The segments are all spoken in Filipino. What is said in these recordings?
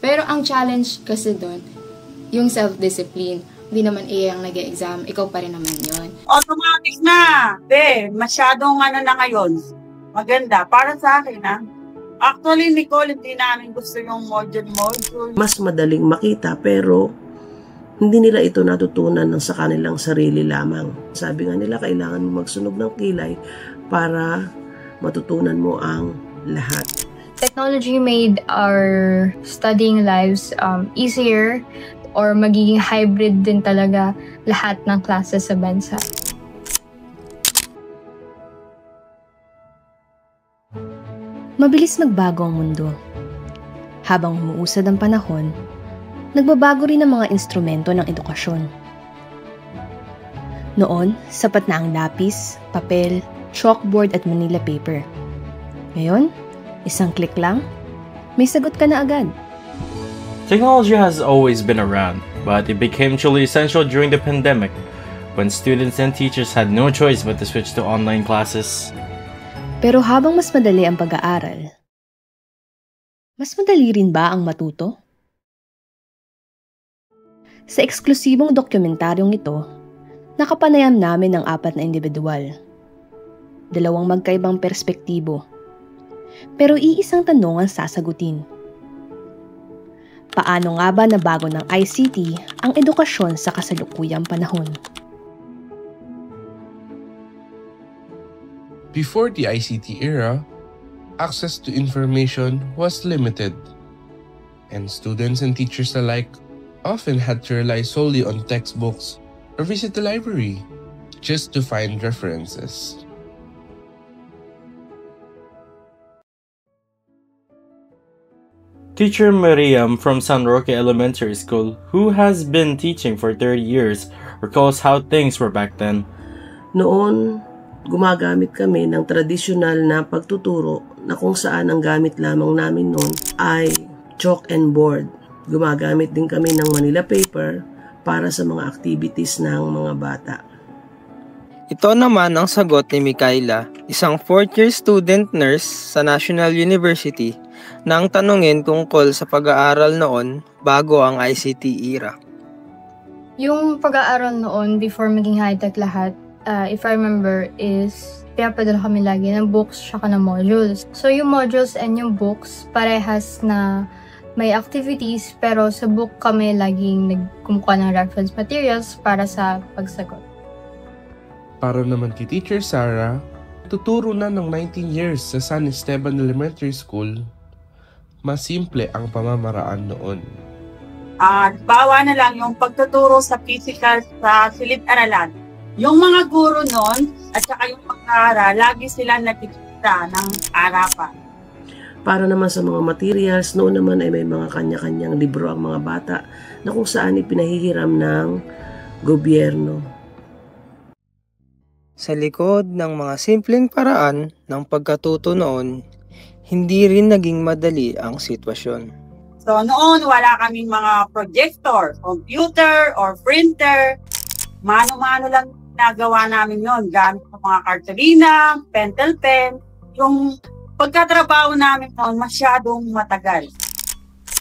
Pero ang challenge kasi doon, yung self-discipline. Hindi naman ang nag-exam, ikaw pa rin naman yon. Automatic na! Masyadong na ngayon. Maganda. Para sa akin, Actually, Nicole, hindi namin gusto yung module. Mas madaling makita pero hindi nila ito natutunan ng sa kanilang sarili lamang. Sabi nga nila, kailangan mo magsunog ng kilay para matutunan mo ang lahat. Technology made our studying lives easier or magiging hybrid din talaga lahat ng classes sa bansa. Mabilis magbago ang mundo. Habang umuusad ang panahon, nagbabago rin ang mga instrumento ng edukasyon. Noon, sapat na ang lapis, papel, chalkboard at Manila paper. Ngayon, isang click lang, may sagot ka na agad. Technology has always been around, but it became truly essential during the pandemic, when students and teachers had no choice but to switch to online classes. Pero habang mas madali ang pag-aaral, mas madali rin ba ang matuto? Sa eksklusibong dokumentaryong ito, nakapanayam namin ang 4 na individual. 2 magkaibang perspektibo, pero iisang tanong ang sasagutin. Paano nga ba nabago ng ICT ang edukasyon sa kasalukuyang panahon? Before the ICT era, access to information was limited, and students and teachers alike often had to rely solely on textbooks or visit the library just to find references. Teacher Mariam from San Roque Elementary School, who has been teaching for 30 years, recalls how things were back then. Noon, gumagamit kami ng tradisyonal na pagtuturo na kung saan ang gamit lamang namin noon ay chalk and board. Gumagamit din kami ng Manila paper para sa mga activities ng mga bata. Ito naman ang sagot ni Mikaela, isang 4th-year student nurse sa National University, nang tanungin tungkol sa pag-aaral noon bago ang ICT era. Yung pag-aaral noon, before maging high-tech lahat, if I remember, is pinapadala kami lagi ng books tsaka ng modules. So yung modules and yung books, parehas na may activities, pero sa book kami laging nagkumukuha ng reference materials para sa pagsagot. Para naman kay Teacher Sarah, tuturo na ng 19 years sa San Esteban Elementary School, mas simple ang pamamaraan noon. Bawa na lang yung pagtuturo sa physical sa silid-aralan. Yung mga guro noon at saka yung pag-aaral, lagi sila nakikita ng arapan. Para naman sa mga materials, noon naman ay may mga kanya-kanyang libro ang mga bata na kung saan ipinahihiram ng gobyerno. Sa likod ng mga simpleng paraan ng pagkatuto noon, hindi rin naging madali ang sitwasyon. So noon wala kaming mga projector, computer, or printer. Mano-mano lang nagawa namin noon gamit ng mga kartolina, pentel pen. Yung pagkatrabaho namin noon masyadong matagal.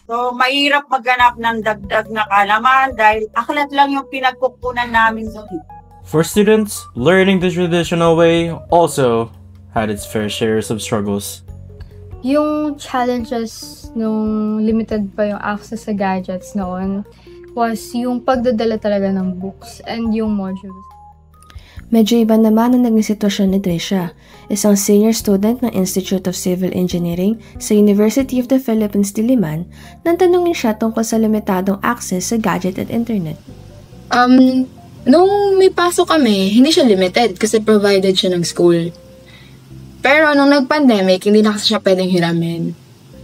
So mahirap maghanap ng dagdag na kaalaman dahil aklat lang yung pinagkukunan namin noon. For students, learning the traditional way also had its fair share of struggles. Yung challenges nung limited pa yung access sa gadgets noon was yung pagdadala talaga ng books and yung modules. Medyo iba naman ang naging sitwasyon ni Tricia, isang senior student ng Institute of Civil Engineering sa University of the Philippines, Diliman, nang tanungin siya tungkol sa limitadong access sa gadget at internet. Nung may pasok kami, hindi siya limited kasi provided siya ng school. Pero nung nag-pandemic, hindi na kasi siya pwedeng hiramin.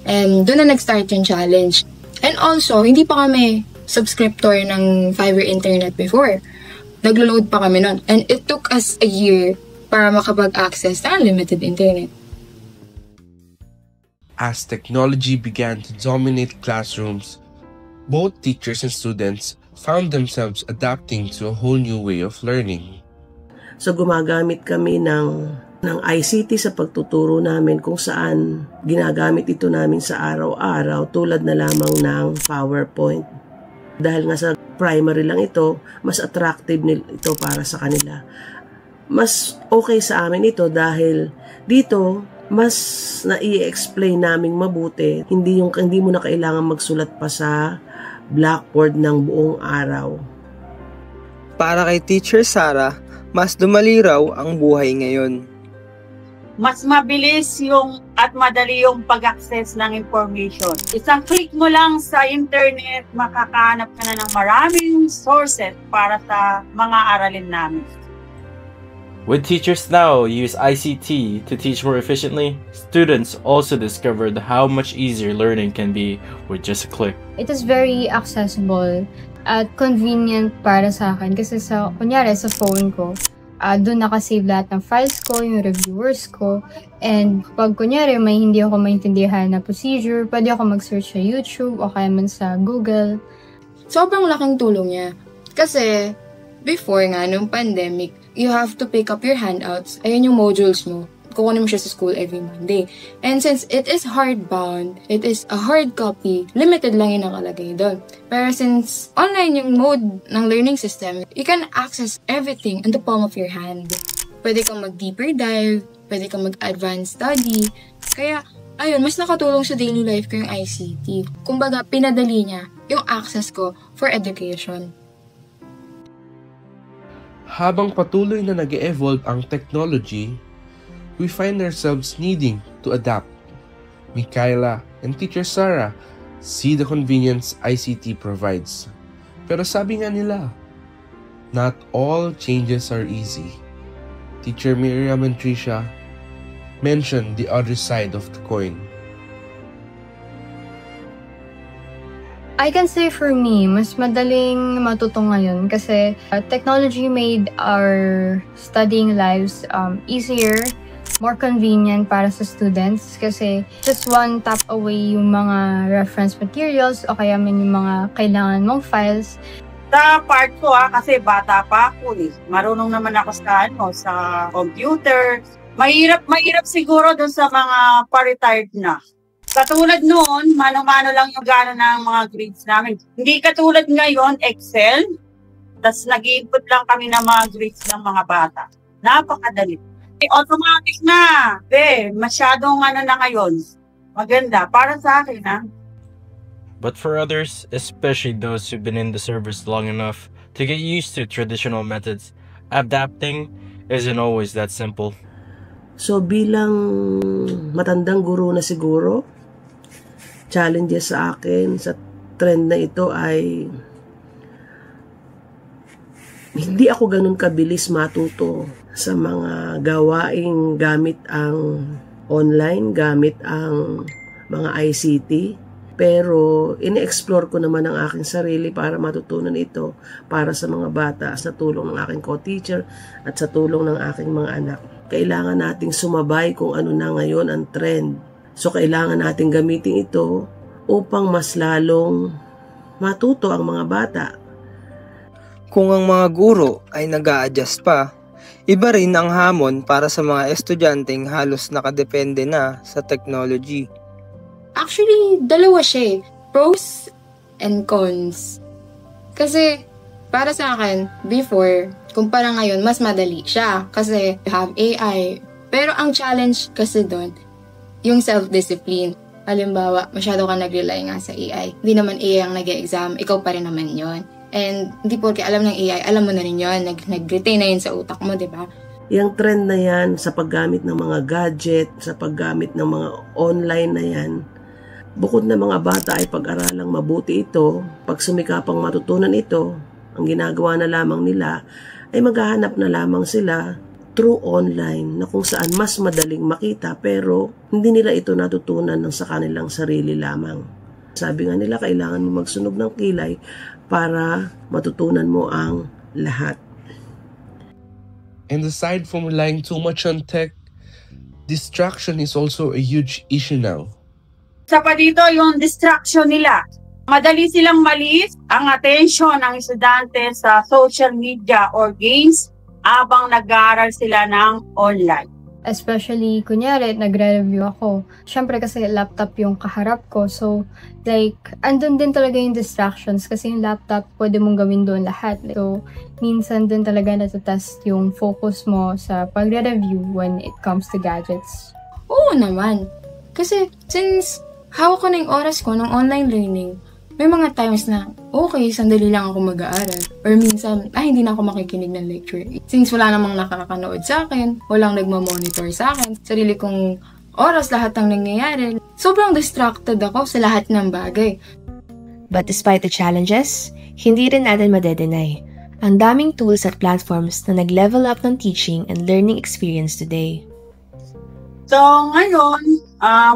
And doon na nag-start yung challenge. And also, hindi pa kami subscriptor ng fiber internet before. Naglo-load pa kami nun. And it took us a year para makapag-access sa unlimited internet. As technology began to dominate classrooms, both teachers and students found themselves adapting to a whole new way of learning. So gumagamit kami ng ng ICT sa pagtuturo namin kung saan ginagamit ito namin sa araw-araw tulad na lamang ng PowerPoint. Dahil nga sa primary lang ito, mas attractive ito para sa kanila. Mas okay sa amin ito dahil dito mas na-i-explain naming mabuti. Hindi mo na kailangan magsulat pa sa blackboard ng buong araw. Para kay Teacher Sara, mas dumali raw ang buhay ngayon. Mas mabilis at madali yung pag-access ng information. Isang click mo lang sa internet, makakahanap ka na ng maraming sources para sa mga aralin namin. With teachers now use ICT to teach more efficiently, students also discovered how much easier learning can be with just a click. It is very accessible at convenient para sa akin kasi kunyari sa phone ko, doon nakasave lahat ng files ko, yung reviewers ko, and pag kunyari may hindi ako maintindihan na procedure, pwede ako mag-search sa YouTube o kaya man sa Google. Sobrang laking tulong niya. Kasi, before nga, nung pandemic, you have to pick up your handouts. Ayun yung modules mo. Kukunin mo siya sa school every Monday. And since it is hardbound, it is a hard copy, limited lang yung nakalagay doon. Pero since online yung mode ng learning system, you can access everything in the palm of your hand. Pwede kang mag-deeper dive, pwede kang mag-advanced study. Kaya, ayun, mas nakatulong sa daily life ko yung ICT. Kumbaga, pinadali niya yung access ko for education. Habang patuloy na nag-evolve ang technology, we find ourselves needing to adapt. Micaela and Teacher Sara see the convenience ICT provides. Pero sabi nga nila, not all changes are easy. Teacher Miriam and Tricia mentioned the other side of the coin. I can say for me, mas madaling matuto ngayon kasi technology made our studying lives easier, more convenient para sa students kasi just one tap away yung mga reference materials o kaya man yung mga kailangan mong files. Sa part ko kasi bata pa ako marunong naman ako sa computer. Mahirap siguro doon sa mga pa-retired na. Katulad noon, mano-mano lang yung gano'n ng mga grades namin. Hindi katulad ngayon, Excel, tas nag-input lang kami ng mga grades ng mga bata. Napakadali. Automatic na. Masyadong na ngayon. Maganda. Para sa akin, But for others, especially those who've been in the service long enough to get used to traditional methods, adapting isn't always that simple. So bilang matandang guro na siguro, challenges sa akin sa trend na ito ay hindi ako ganun kabilis matuto sa mga gawaing gamit ang online, gamit ang mga ICT. Pero ine-explore ko naman ang aking sarili para matutunan ito para sa mga bata sa tulong ng aking co-teacher at sa tulong ng aking mga anak. Kailangan nating sumabay kung ano na ngayon ang trend. So kailangan nating gamitin ito upang mas lalong matuto ang mga bata. Kung ang mga guro ay nag-a-adjust pa, iba rin ang hamon para sa mga estudyanteng halos nakadepende na sa technology. Actually, dalawa siya. Pros and cons. Kasi, para sa akin, before, kumpara ngayon, mas madali siya. Kasi, you have AI. Pero ang challenge kasi doon, yung self-discipline. Halimbawa, masyado ka nag-rely nga sa AI. Hindi naman AI ang nag-exam, ikaw pa rin naman yon. And hindi porke alam ng AI, alam mo na rin yun. Nag-retain na yun sa utak mo, di ba? Yung trend na yan sa paggamit ng mga gadget, sa paggamit ng mga online na yan, bukod na mga bata ay pag-aralang mabuti ito, pag sumikapang matutunan ito, ang ginagawa na lamang nila ay maghahanap na lamang sila through online na kung saan mas madaling makita pero hindi nila ito natutunan ng sa kanilang sarili lamang. Sabi nga nila, kailangan mo magsunog ng kilay para matutunan mo ang lahat. And aside from relying too much on tech, distraction is also a huge issue now. Sa pa dito yung distraction nila. Madali silang malis ang attention ng estudyante sa social media or games habang nag-aaral sila ng online. Especially, kunyari, nagre-review ako. Syempre kasi laptop yung kaharap ko. So, like, andun din talaga yung distractions kasi yung laptop, pwede mong gawin doon lahat. So, minsan din talaga natatest yung focus mo sa pagre-review when it comes to gadgets. Oo naman. Kasi, since hawak ko na yung oras ko ng online learning, may mga times na, okay, sandali lang ako mag-aaral. Or minsan, hindi na ako makikinig ng lecture. Since wala namang nakakanood sa akin, walang nagmamonitor sa akin, sarili kong oras lahat ang nangyayari. Sobrang distracted ako sa lahat ng bagay. But despite the challenges, hindi rin natin madedenay. Ang daming tools at platforms na nag-level up ng teaching and learning experience today. So, ngayon,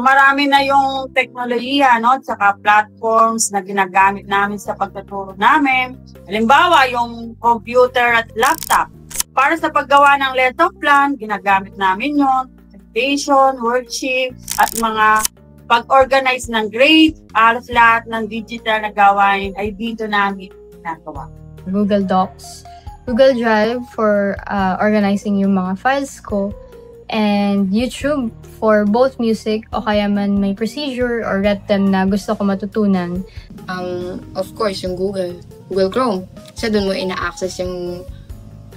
marami na yung teknolohiya, no? Tsaka platforms na ginagamit namin sa pagtuturo namin. Halimbawa, yung computer at laptop. Para sa paggawa ng lesson plan, ginagamit namin yun. Presentation, worksheet, at mga pag-organize ng grades. Alos lahat ng digital na gawain ay dito namin ginagawa. Google Docs, Google Drive for organizing yung mga files ko, and YouTube for both music o kaya man may procedure or RETM na gusto ko matutunan. Of course, yung Google Chrome. Kasi doon mo ina-access yung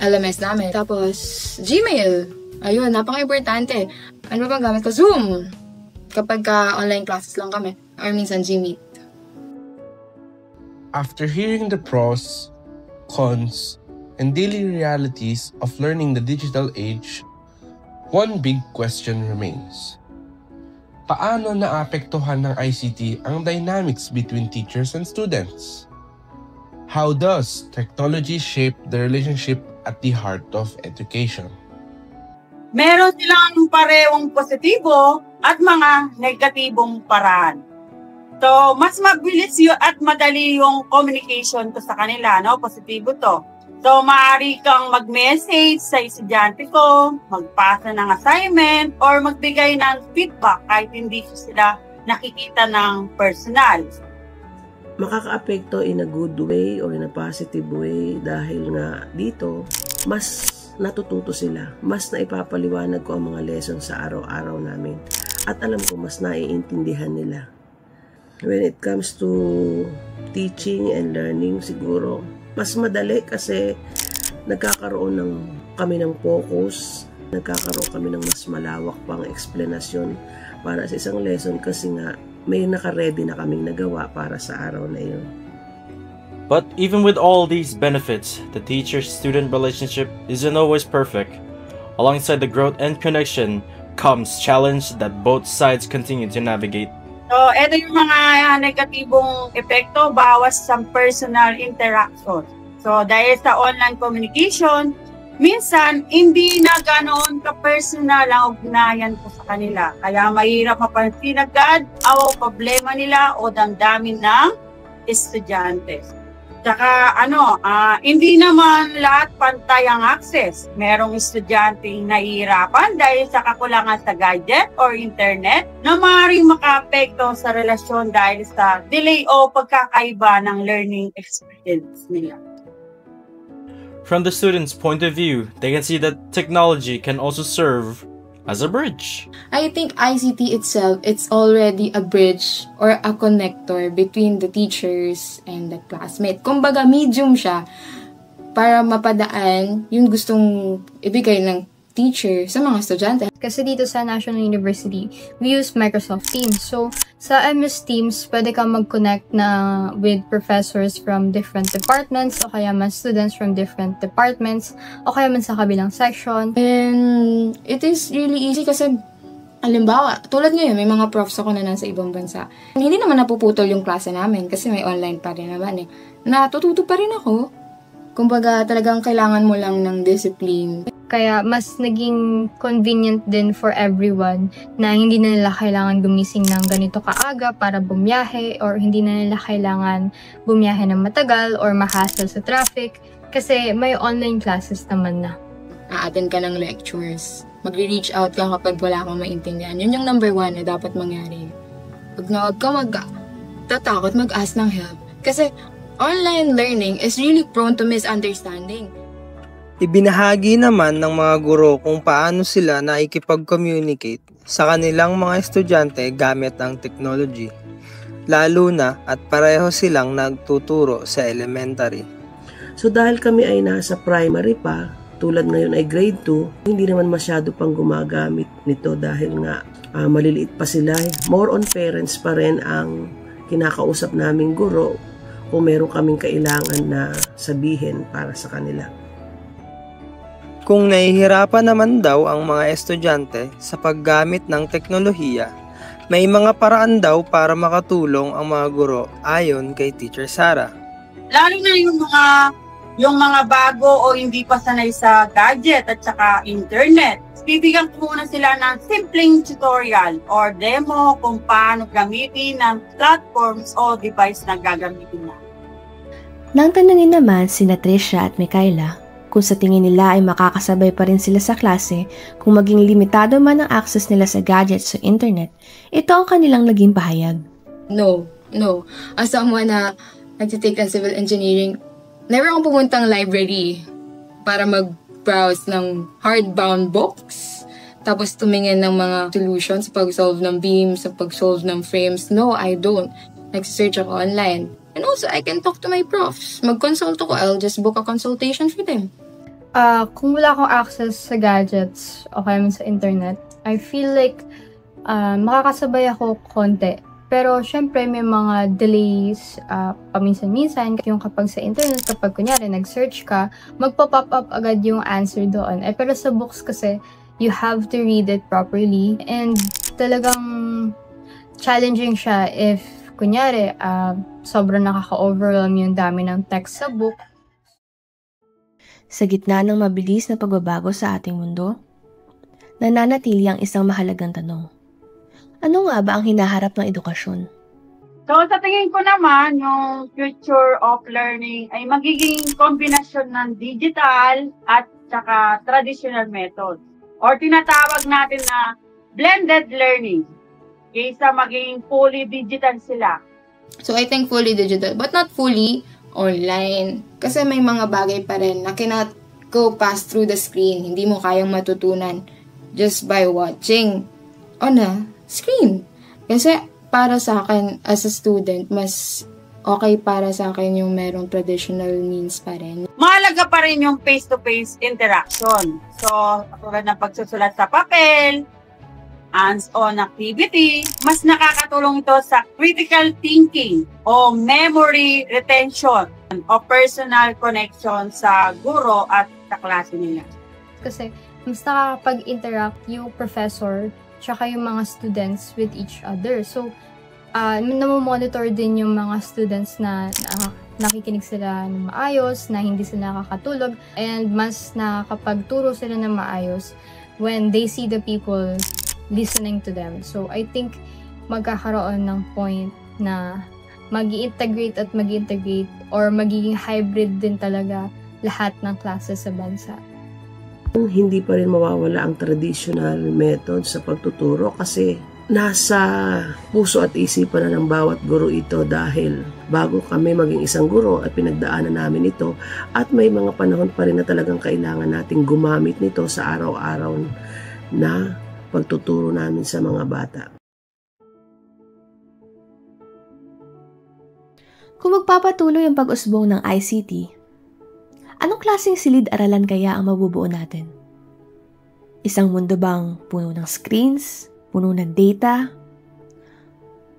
LMS namin. Tapos, Gmail. Ayun, napaka-importante. Ano ba bang gamit ko? Zoom. Kapag online classes lang kami. Or minsan Gmeet. After hearing the pros, cons, and daily realities of learning the digital age, one big question remains. Paano naapektuhan ng ICT ang dynamics between teachers and students? How does technology shape the relationship at the heart of education? Meron silang parehong positibo at mga negatibong paraan. So, mas mabilis at madali yung communication to sa kanila, no? Positibo to. So, maaari kang mag-message sa estudyante ko, magpasa ng assignment, or magbigay ng feedback kahit hindi sila nakikita ng personal. Makaka-apekto in a good way or in a positive way dahil nga dito, mas natututo sila. Mas naipapaliwanag ko ang mga lessons sa araw-araw namin. At alam ko, mas naiintindihan nila. When it comes to teaching and learning, siguro, mas madali kasi nagkakaroon kami ng focus, nagkakaroon kami ng mas malawak pang explanation para sa isang lesson kasi nga may naka-ready na kaming nagawa para sa araw na yun. But even with all these benefits, the teacher-student relationship isn't always perfect. Alongside the growth and connection comes challenge that both sides continue to navigate. So, eto yung mga negatibong epekto, bawas sa personal interaction. So, dahil sa online communication, minsan, hindi na ganoon ka-personal ang ugnayan ko sa kanila. Kaya mahirap mapansin agad ang problema nila o damdamin ng estudyante. Tsaka, hindi naman lahat pantay ang access. Merong estudyanteng nahihirapan dahil sa kakulangan sa gadget or internet na maaaring makaapekto sa relasyon dahil sa delay o pagkakaiba ng learning experience nila. From the student's point of view, they can see that technology can also serve as a bridge. I think ICT itself, it's already a bridge or a connector between the teachers and the classmate. Kumbaga, medium siya para mapadaan yung gustong ibigay ng teacher sa mga estudyante. Kasi dito sa National University, we use Microsoft Teams. So, sa MS Teams, pwede kang mag-connect na with professors from different departments o kaya man students from different departments o kaya man sa kabilang section. And it is really easy kasi halimbawa, tulad ngayon, may mga profs ako na nasa ibang bansa. Hindi naman napuputol yung klase namin kasi may online pa rin naman eh. Natututo pa rin ako. Kumbaga, talagang kailangan mo lang ng discipline. Kaya mas naging convenient din for everyone na hindi na nila kailangan gumising ng ganito kaaga para bumiyahe or hindi na nila kailangan bumiyahe ng matagal or ma-hassle sa traffic kasi may online classes naman na. A-attend ka ng lectures. Magre-reach out ka kapag wala kang maintindihan. Yun yung number 1 na dapat mangyari. Huwag ka tatakot mag-ask ng help. Kasi online learning is really prone to misunderstanding. Ibinahagi naman ng mga guro kung paano sila naikipag-communicate sa kanilang mga estudyante gamit ang technology, lalo na at pareho silang nagtuturo sa elementary. So dahil kami ay nasa primary pa, tulad ngayon ay grade 2, hindi naman masyado pang gumagamit nito dahil nga maliliit pa sila. More on parents pa rin ang kinakausap naming guro kung meron kaming kailangan na sabihin para sa kanila. Kung nahihirapan naman daw ang mga estudyante sa paggamit ng teknolohiya, may mga paraan daw para makatulong ang mga guro ayon kay Teacher Sara. Lalo na yung mga bago o hindi pa sanay sa gadget at saka internet. Bibigyan ko muna sila ng simpleng tutorial or demo kung paano gamitin ng platforms o device na gagamitin na. Nang tanungin naman sina Tricia at Micaela kung sa tingin nila ay makakasabay pa rin sila sa klase kung maging limitado man ang access nila sa gadgets sa internet, ito ang kanilang naging pahayag. No. As someone na nagtitake ng civil engineering, never akong pumuntang library para mag-browse ng hardbound books, tapos tumingin ng mga solutions sa pag-solve ng beams, sa pag-solve ng frames. No, I don't. Nag-search ako online. And also, I can talk to my profs. Mag-consult ako. I'll just book a consultation for them. Kung wala akong access sa gadgets o kaya sa internet, I feel like makakasabay ako konti. Pero syempre may mga delays paminsan-minsan. Yung kapag sa internet, kapag kunyari nag-search ka, magpa-pop up agad yung answer doon. Pero sa books kasi, you have to read it properly. And talagang challenging siya if kunyari, sobrang nakaka-overwhelm yung dami ng text sa book. Sa gitna ng mabilis na pagbabago sa ating mundo, nananatili ang isang mahalagang tanong. Ano nga ba ang hinaharap ng edukasyon? So sa tingin ko naman, yung future of learning ay magiging kombinasyon ng digital at saka traditional methods. Or tinatawag natin na blended learning. Kaysa maging fully digital sila. So I think fully digital, but not fully online. Kasi may mga bagay pa rin na cannot go past through the screen. Hindi mo kayang matutunan just by watching on a screen. Kasi para sa akin, as a student, mas okay para sa akin yung merong traditional means pa rin. Mahalaga pa rin yung face-to-face interaction. So, tulad ng pagsusulat sa papel, hands-on activity, mas nakakatulong ito sa critical thinking o memory retention o personal connection sa guro at sa klase nila. Kasi mas nakakapag-interact yung professor tsaka yung mga students with each other. So, namomonitor din yung mga students na nakikinig sila ng maayos, na hindi sila nakakatulog, and mas nakakapagturo sila ng maayos when they see the people listening to them. So, I think magkakaroon ng point na mag-i-integrate or magiging hybrid din talaga lahat ng classes sa bansa. Hindi pa rin mawawala ang traditional method sa pagtuturo kasi nasa puso at isipan na ng bawat guro ito dahil bago kami maging isang guro ay pinagdaanan namin ito at may mga panahon pa rin na talagang kailangan nating gumamit nito sa araw-araw na pagtuturo namin sa mga bata. Kung magpapatuloy ang pag-usbong ng ICT, anong klaseng silid-aralan kaya ang mabubuo natin? Isang mundo bang puno ng screens, puno ng data?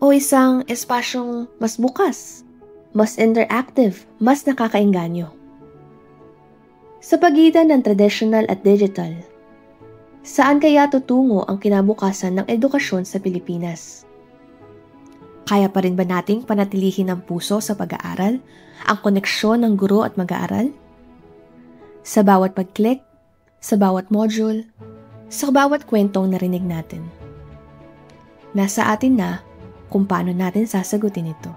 O isang espasyong mas bukas, mas interactive, mas nakakaengganyo? Sa pagitan ng traditional at digital, saan kaya tutungo ang kinabukasan ng edukasyon sa Pilipinas? Kaya pa rin ba nating panatilihin ang puso sa pag-aaral, ang koneksyon ng guro at mag-aaral? Sa bawat pag-click, sa bawat module, sa bawat kwentong narinig natin. Nasa atin na kung paano natin sasagutin ito.